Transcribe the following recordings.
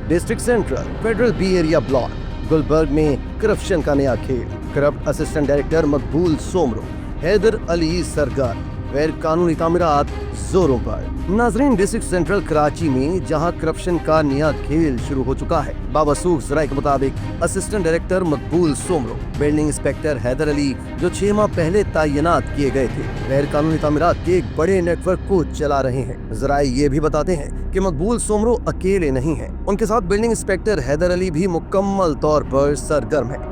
District central federal B area block Gulberg में corruption का नया खेल। करप्ट असिस्टेंट डायरेक्टर मकबूल सोमरो, हैदर अली सरगर, गैर कानूनी तामीरात जोरों पर। नाजरीन, डिस्ट्रिक्ट सेंट्रल कराची में जहां करप्शन का नया खेल शुरू हो चुका है, बावसूख जराये के मुताबिक असिस्टेंट डायरेक्टर मकबूल सोमरो, बिल्डिंग इंस्पेक्टर हैदर अली जो 6 माह पहले तैनात किए गए थे, गैर कानूनी तामीरात के एक बड़े नेटवर्क को चला रहे हैं। जराये ये भी बताते हैं कि मकबूल सोमरो अकेले नहीं हैं, उनके साथ बिल्डिंग इंस्पेक्टर हैदर अली भी मुकम्मल तौर पर सरगर्म है।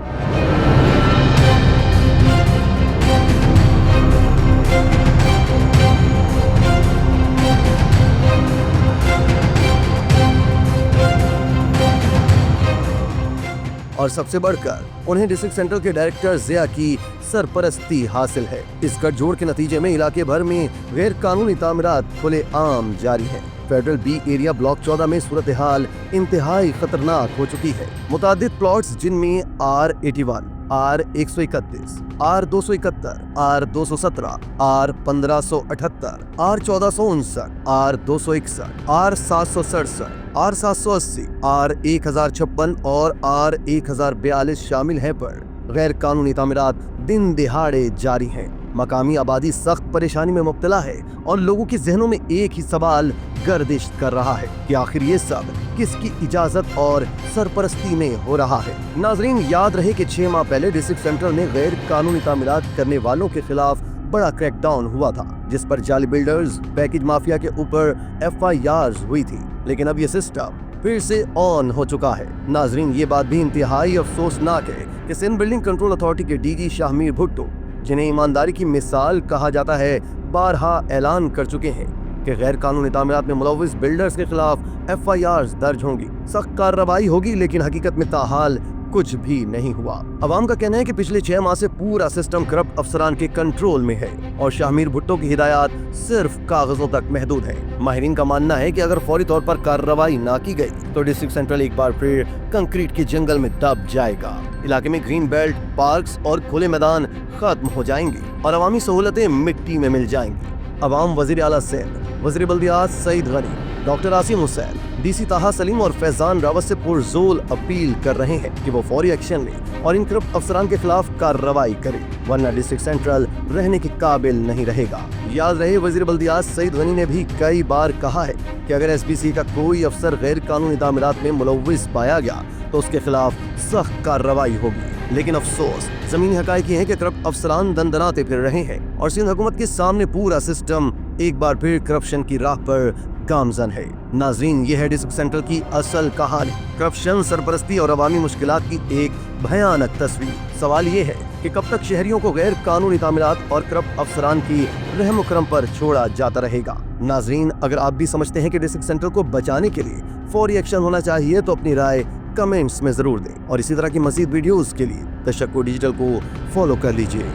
और सबसे बढ़कर उन्हें डिस्ट्रिक्ट सेंट्रल के डायरेक्टर जिया की सरपरस्ती हासिल है। इस गठजोड़ के नतीजे में इलाके भर में गैर कानूनी तामीरात खुले आम जारी है। फेडरल बी एरिया ब्लॉक 14 में सूरत हाल इंतहाई खतरनाक हो चुकी है। मुतादिद प्लॉट्स जिनमें R81, R131, R271, R217, R1578, R1459, R261, R767, R780, R1056 और R1042 शामिल हैं, पर गैर कानूनी तामीरात दिन दिहाड़े जारी हैं। मकामी आबादी सख्त परेशानी में मुब्तला है और लोगों के जहनों में एक ही सवाल गर्दिश कर रहा है कि आखिर ये सब किसकी इजाजत और सरपरस्ती में हो रहा है। नाजरीन, याद रहे कि 6 माह पहले डिस्ट्रिक्ट सेंट्रल में गैर कानूनी तामीरात करने वालों के खिलाफ बड़ा क्रैकडाउन हुआ था, जिस पर जाली बिल्डर्स, पैकेज माफिया के ऊपर FIRs हुई थी। लेकिन अब ये सिस्टम फिर से ऑन हो चुका है। नाजरीन, ये बात भी इंतहाई अफसोसनाक है कि सिंध बिल्डिंग कंट्रोल अथॉरिटी के DG शाहमीर भुट्टो, जिन्हें ईमानदारी की मिसाल कहा जाता है, बारहा ऐलान कर चुके हैं कि गैर कानूनी तामीरात में मुलव्विस बिल्डर्स के खिलाफ FIRs दर्ज होंगी, सख्त कार्रवाई होगी। लेकिन हकीकत में ताहाल कुछ भी नहीं हुआ। अवाम का कहना है कि पिछले 6 माह से पूरा सिस्टम करप्ट अफसरान के कंट्रोल में है और शाहमीर भुट्टो की हिदायत सिर्फ कागजों तक महदूद है। माहिरीन का मानना है कि अगर फौरी तौर पर कार्रवाई ना की गई तो डिस्ट्रिक्ट सेंट्रल एक बार फिर कंक्रीट के जंगल में दब जाएगा। इलाके में ग्रीन बेल्ट, पार्क्स और खुले मैदान खत्म हो जाएंगे और अवामी सहूलतें मिट्टी में मिल जाएंगी। अवाम वजीर आला सिंध, वज़ीर बल्दियात सईद गनी, डॉक्टर आसिम हुसैन, DC ताहा सलीम और फैजान रावत से पुरजोर अपील कर रहे हैं कि वो फौरी एक्शन लें और इन करप्ट अफसरान के खिलाफ कार्रवाई करें, वरना डिस्ट्रिक्ट सेंट्रल रहने के काबिल नहीं रहेगा। याद रहे, वज़ीर बल्दियात सईद गनी ने भी कई बार कहा है कि अगर SBC का कोई अफसर गैर कानूनी तामीरात में मुलव्विस पाया गया तो उसके खिलाफ सख्त कार्रवाई होगी। लेकिन अफसोस, जमीनी हकायक ये है कि करप्ट अफसरान दंदनाते फिर रहे हैं और सिंध हुकूमत के सामने पूरा सिस्टम एक बार फिर करप्शन की राह पर गामजन है। नाजरीन, ये है डिस्ट्रिक्ट सेंट्रल की असल कहानी। करप्शन, सरपरस्ती और अवामी मुश्किलात की एक भयानक तस्वीर। सवाल ये है कि कब तक शहरियों को गैर कानूनी तामीरात और करप्ट अफसरान की रहम करम पर छोड़ा जाता रहेगा। नाजरीन, अगर आप भी समझते हैं कि डिस्ट्रिक्ट सेंट्रल को बचाने के लिए फौरी एक्शन होना चाहिए तो अपनी राय कमेंट्स में जरूर दें और इसी तरह की मज़ीद वीडियोस के लिए तशक्कुर डिजिटल को फॉलो कर लीजिए।